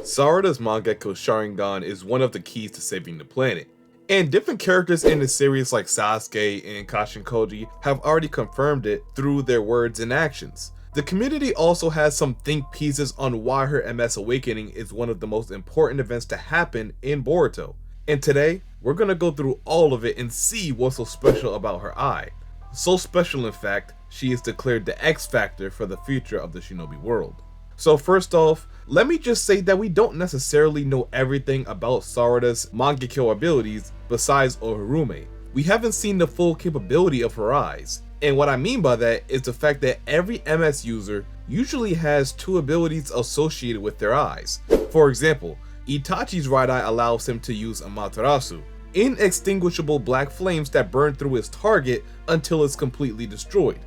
Sarada's mangekyou sharingan is one of the keys to saving the planet, and different characters in the series like Sasuke and Kashin Koji have already confirmed it through their words and actions. The community also has some think pieces on why her MS awakening is one of the most important events to happen in Boruto, and today we're gonna go through all of it and see what's so special about her eye. So special, in fact, she is declared the X factor for the future of the shinobi world. So first off, let me just say that we don't necessarily know everything about Sarada's mangekyou abilities besides Ohirume. We haven't seen the full capability of her eyes, and what I mean by that is the fact that every MS user usually has two abilities associated with their eyes. For example, Itachi's right eye allows him to use Amaterasu, inextinguishable black flames that burn through his target until it's completely destroyed.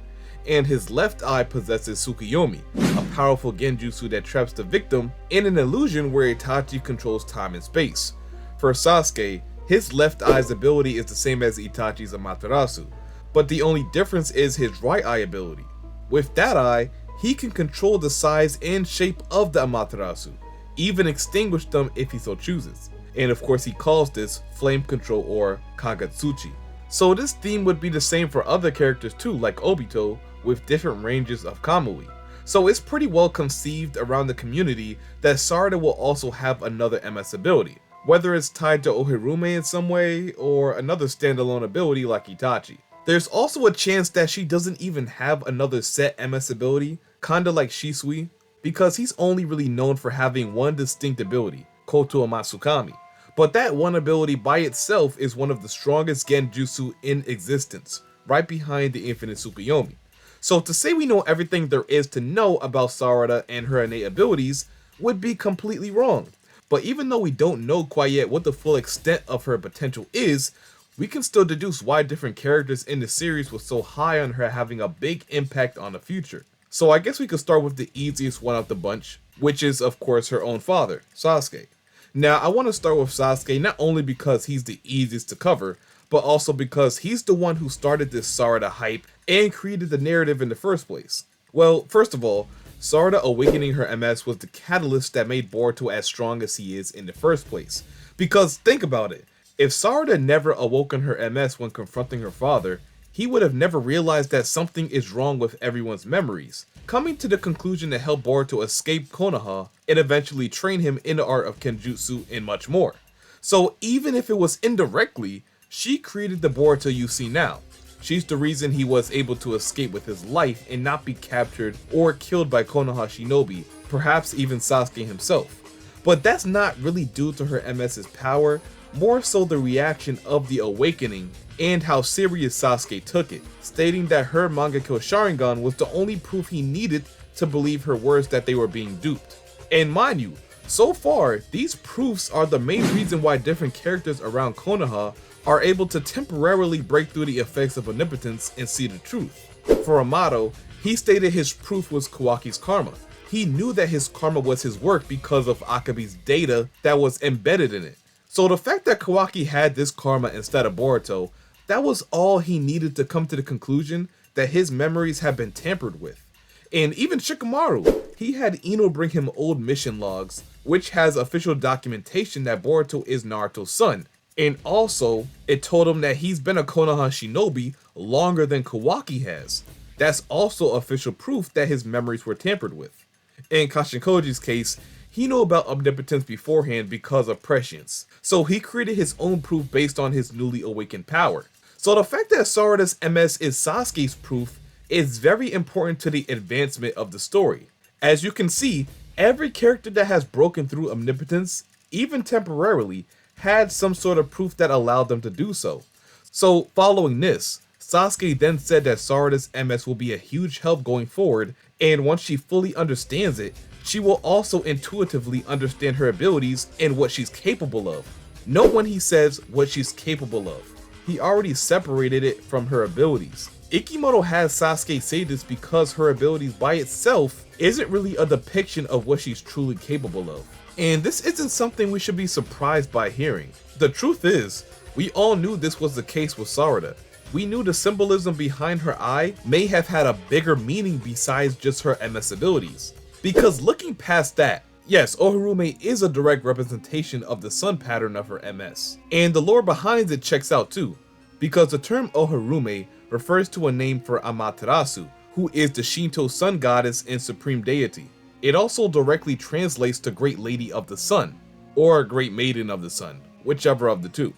And his left eye possesses Tsukiyomi, a powerful genjutsu that traps the victim in an illusion where Itachi controls time and space. For Sasuke, his left eye's ability is the same as Itachi's Amaterasu, but the only difference is his right eye ability. With that eye, he can control the size and shape of the Amaterasu, even extinguish them if he so chooses. And of course he calls this flame control or Kagetsuchi. So this theme would be the same for other characters too, like Obito, with different ranges of Kamui. So it's pretty well conceived around the community that Sarada will also have another MS ability, whether it's tied to Ohirume in some way or another standalone ability like Itachi. There's also a chance that she doesn't even have another set MS ability, kinda like Shisui, because he's only really known for having one distinct ability, Koto Amatsukami. But that one ability by itself is one of the strongest genjutsu in existence, right behind the infinite Tsukuyomi. So to say we know everything there is to know about Sarada and her innate abilities would be completely wrong. But even though we don't know quite yet what the full extent of her potential is, we can still deduce why different characters in the series were so high on her having a big impact on the future. So I guess we could start with the easiest one of the bunch, which is of course her own father, Sasuke. Now I want to start with Sasuke not only because he's the easiest to cover, but also because he's the one who started this Sarada hype and created the narrative in the first place. Well, first of all, Sarada awakening her MS was the catalyst that made Boruto as strong as he is in the first place. Because think about it, if Sarada never awoken her MS when confronting her father, he would have never realized that something is wrong with everyone's memories, coming to the conclusion to help Boruto escape Konoha and eventually train him in the art of Kenjutsu and much more. So even if it was indirectly, she created the Boruto you see now. She's the reason he was able to escape with his life and not be captured or killed by Konoha shinobi, perhaps even Sasuke himself. But that's not really due to her MS's power, more so the reaction of the awakening and how serious Sasuke took it, stating that her mangekyou sharingan was the only proof he needed to believe her words that they were being duped. And mind you, so far, these proofs are the main reason why different characters around Konoha are able to temporarily break through the effects of omnipotence and see the truth. For Amato, he stated his proof was Kawaki's karma. He knew that his karma was his work because of Akabe's data that was embedded in it. So the fact that Kawaki had this karma instead of Boruto, that was all he needed to come to the conclusion that his memories had been tampered with. And even Shikamaru, he had Ino bring him old mission logs, which has official documentation that Boruto is Naruto's son. And also, it told him that he's been a Konoha shinobi longer than Kawaki has. That's also official proof that his memories were tampered with. In Kashin Koji's case, he knew about omnipotence beforehand because of prescience, so he created his own proof based on his newly awakened power. So the fact that Sarada's MS is Sasuke's proof is very important to the advancement of the story. As you can see, every character that has broken through omnipotence, even temporarily, had some sort of proof that allowed them to do so. So following this, Sasuke then said that Sarada's MS will be a huge help going forward, and once she fully understands it, she will also intuitively understand her abilities and what she's capable of. Note when he says what she's capable of, he already separated it from her abilities. Ikemoto has Sasuke say this because her abilities by itself isn't really a depiction of what she's truly capable of. And this isn't something we should be surprised by hearing. The truth is, we all knew this was the case with Sarada. We knew the symbolism behind her eye may have had a bigger meaning besides just her MS abilities. Because looking past that, Yes, Oharume is a direct representation of the sun pattern of her MS, and the lore behind it checks out too, because the term Oharume refers to a name for Amaterasu, who is the Shinto sun goddess and supreme deity. It also directly translates to Great Lady of the Sun, or Great Maiden of the Sun, whichever of the two.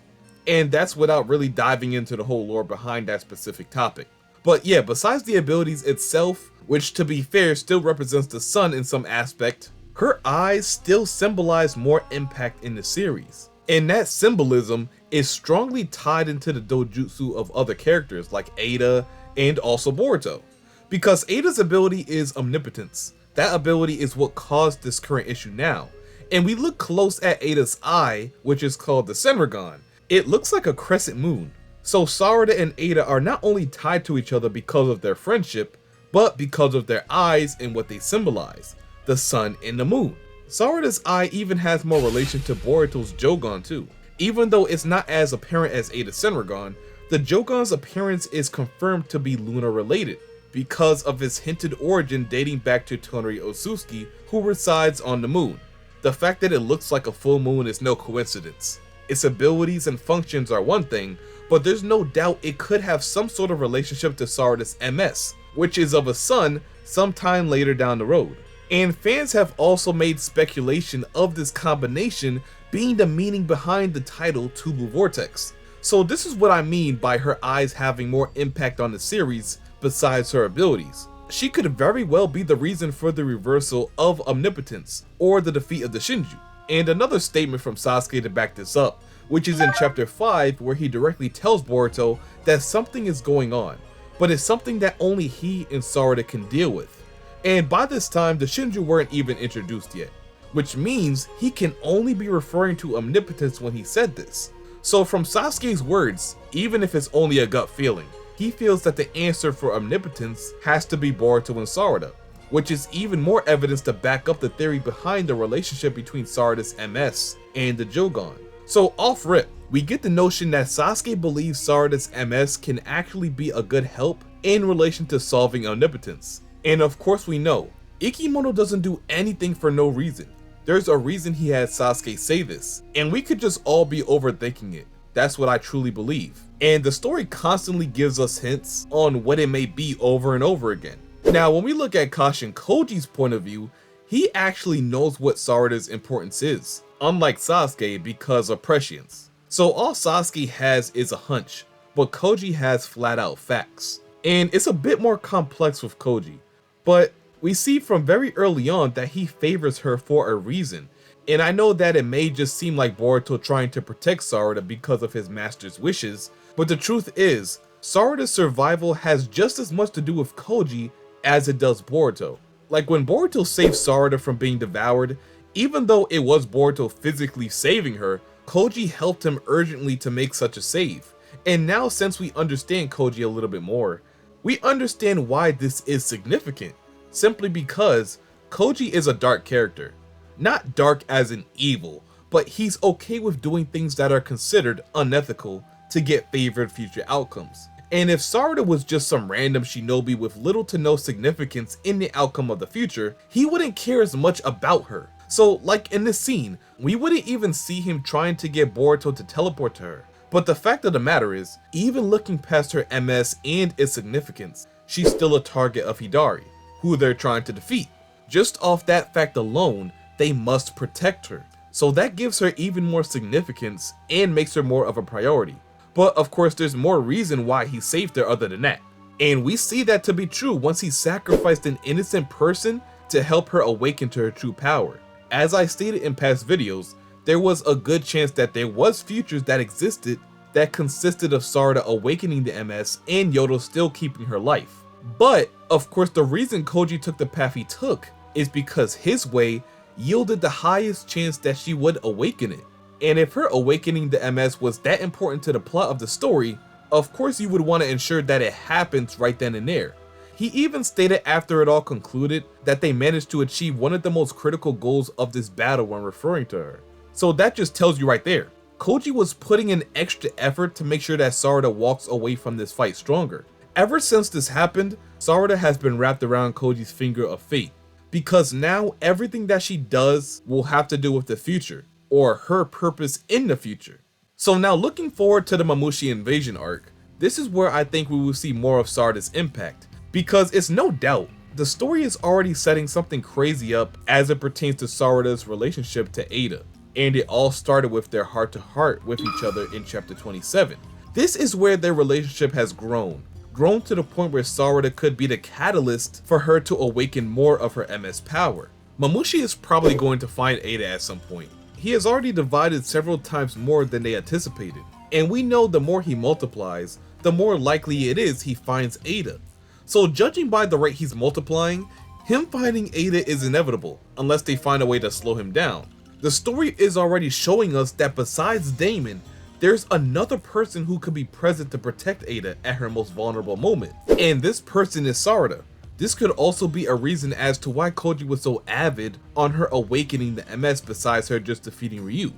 And that's without really diving into the whole lore behind that specific topic. But yeah, besides the abilities itself, which to be fair still represents the sun in some aspect, her eyes still symbolize more impact in the series. And that symbolism is strongly tied into the dojutsu of other characters like Ada and also Boruto. Because Ada's ability is omnipotence. That ability is what caused this current issue now. And we look close at Ada's eye, which is called the sharingan. It looks like a crescent moon. So Sarada and Ada are not only tied to each other because of their friendship, but because of their eyes and what they symbolize, the sun and the moon. Sarada's eye even has more relation to Boruto's Jogan too. Even though it's not as apparent as Ada's sharingan, the Jogan's appearance is confirmed to be lunar related, because of its hinted origin dating back to Tonari Otsutsuki, who resides on the moon. The fact that it looks like a full moon is no coincidence. Its abilities and functions are one thing, but there's no doubt it could have some sort of relationship to Sarada's MS, which is of a sun sometime later down the road. And fans have also made speculation of this combination being the meaning behind the title Tubu Vortex. So this is what I mean by her eyes having more impact on the series besides her abilities. She could very well be the reason for the reversal of omnipotence, or the defeat of the Shinju. And another statement from Sasuke to back this up, which is in chapter 5, where he directly tells Boruto that something is going on, but it's something that only he and Sarada can deal with. And by this time, the Shinju weren't even introduced yet, which means he can only be referring to omnipotence when he said this. So from Sasuke's words, even if it's only a gut feeling, he feels that the answer for omnipotence has to be Boruto and Sarada, which is even more evidence to back up the theory behind the relationship between Sarada's MS and the Jogan. So off rip, we get the notion that Sasuke believes Sarada's MS can actually be a good help in relation to solving omnipotence. And of course we know, Ikemoto doesn't do anything for no reason. There's a reason he had Sasuke say this, and we could just all be overthinking it. That's what I truly believe. And the story constantly gives us hints on what it may be over and over again. Now, when we look at Kashin Koji's point of view, he actually knows what Sarada's importance is, unlike Sasuke because of prescience. So all Sasuke has is a hunch, but Koji has flat out facts. And it's a bit more complex with Koji, but we see from very early on that he favors her for a reason. And I know that it may just seem like Boruto trying to protect Sarada because of his master's wishes, but the truth is, Sarada's survival has just as much to do with Koji as it does Boruto. Like when Boruto saved Sarada from being devoured, even though it was Boruto physically saving her, Koji helped him urgently to make such a save. And now since we understand Koji a little bit more, we understand why this is significant, simply because Koji is a dark character. Not dark as in evil, but he's okay with doing things that are considered unethical to get favored future outcomes. And if Sarada was just some random shinobi with little to no significance in the outcome of the future, he wouldn't care as much about her. So like in this scene, we wouldn't even see him trying to get Boruto to teleport to her. But the fact of the matter is, even looking past her MS and its significance, she's still a target of Hidari, who they're trying to defeat. Just off that fact alone, they must protect her. So that gives her even more significance and makes her more of a priority. But of course there's more reason why he saved her other than that. And we see that to be true once he sacrificed an innocent person to help her awaken to her true power. As I stated in past videos, there was a good chance that there was futures that existed that consisted of Sarada awakening the MS and Yodo still keeping her life. But of course the reason Koji took the path he took is because his way yielded the highest chance that she would awaken it. And if her awakening the MS was that important to the plot of the story, of course you would want to ensure that it happens right then and there. He even stated after it all concluded that they managed to achieve one of the most critical goals of this battle when referring to her. So that just tells you right there, Koji was putting in extra effort to make sure that Sarada walks away from this fight stronger. Ever since this happened, Sarada has been wrapped around Koji's finger of fate, because now everything that she does will have to do with the future, or her purpose in the future. So now looking forward to the Mamushi invasion arc, this is where I think we will see more of Sarada's impact, because it's no doubt, the story is already setting something crazy up as it pertains to Sarada's relationship to Ada, and it all started with their heart-to-heart with each other in chapter 27. This is where their relationship has grown to the point where Sarada could be the catalyst for her to awaken more of her MS power. Mamushi is probably going to find Ada at some point. He has already divided several times more than they anticipated, and we know the more he multiplies, the more likely it is he finds Ada. So judging by the rate he's multiplying, him finding Ada is inevitable, unless they find a way to slow him down. The story is already showing us that besides Damon, there's another person who could be present to protect Ada at her most vulnerable moment, and this person is Sarada. This could also be a reason as to why Koji was so avid on her awakening the MS besides her just defeating Ryu.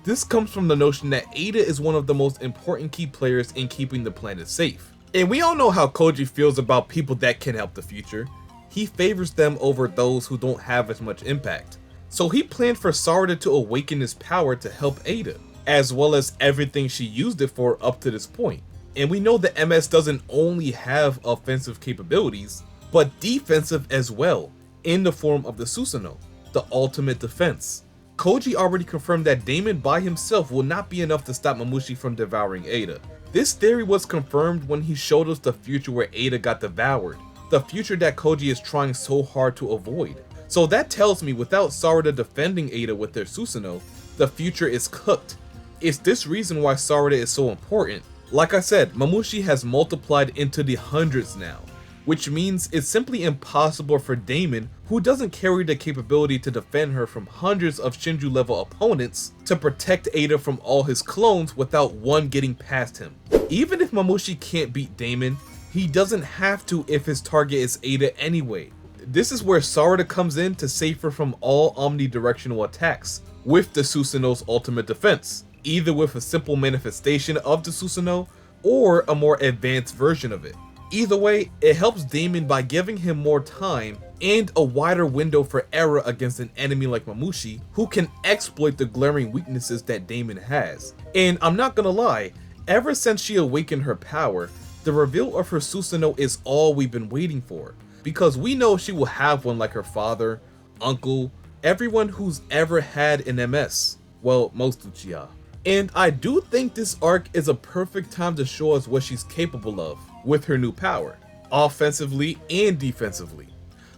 This comes from the notion that Ada is one of the most important key players in keeping the planet safe. And we all know how Koji feels about people that can help the future. He favors them over those who don't have as much impact. So he planned for Sarada to awaken his power to help Ada, as well as everything she used it for up to this point. And we know that MS doesn't only have offensive capabilities, but defensive as well, in the form of the Susanoo, the ultimate defense. Koji already confirmed that Damon by himself will not be enough to stop Mamushi from devouring Ada. This theory was confirmed when he showed us the future where Ada got devoured, the future that Koji is trying so hard to avoid. So that tells me without Sarada defending Ada with their Susanoo, the future is cooked. It's this reason why Sarada is so important. Like I said, Mamushi has multiplied into the hundreds now, which means it's simply impossible for Damon, who doesn't carry the capability to defend her from hundreds of Shinju level opponents, to protect Ada from all his clones without one getting past him. Even if Mamushi can't beat Damon, he doesn't have to if his target is Ada anyway. This is where Sarada comes in to save her from all omnidirectional attacks, with the Susanoo's ultimate defense, either with a simple manifestation of the Susanoo, or a more advanced version of it. Either way, it helps Damon by giving him more time and a wider window for error against an enemy like Mamushi, who can exploit the glaring weaknesses that Damon has. And I'm not gonna lie, ever since she awakened her power, the reveal of her Susanoo is all we've been waiting for, because we know she will have one like her father, uncle, everyone who's ever had an MS. Well, most Uchiha. And I do think this arc is a perfect time to show us what she's capable of with her new power, offensively and defensively.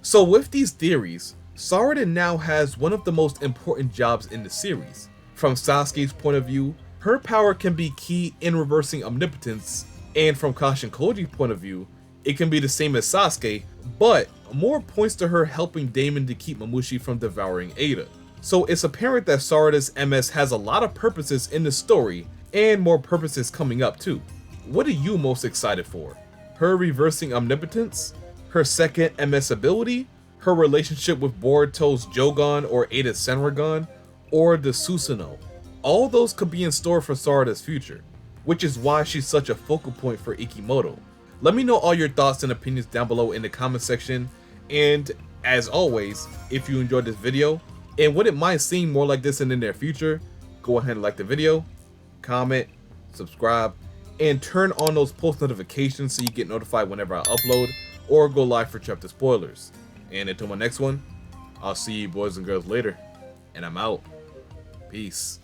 So with these theories, Sarada now has one of the most important jobs in the series. From Sasuke's point of view, her power can be key in reversing omnipotence, and from Kashin Koji's point of view, it can be the same as Sasuke, but more points to her helping Damon to keep Mamushi from devouring Ada. So it's apparent that Sarada's MS has a lot of purposes in the story, and more purposes coming up too. What are you most excited for? Her reversing omnipotence? Her second MS ability? Her relationship with Boruto's Jogan or Ada's Senragan? Or the Susanoo? All those could be in store for Sarada's future, which is why she's such a focal point for Ikemoto. Let me know all your thoughts and opinions down below in the comment section, and as always, if you enjoyed this video and wouldn't mind seeing more like this in the near future, go ahead and like the video, comment, subscribe, and turn on those post notifications so you get notified whenever I upload or go live for chapter spoilers. And until my next one, I'll see you boys and girls later, and I'm out. Peace.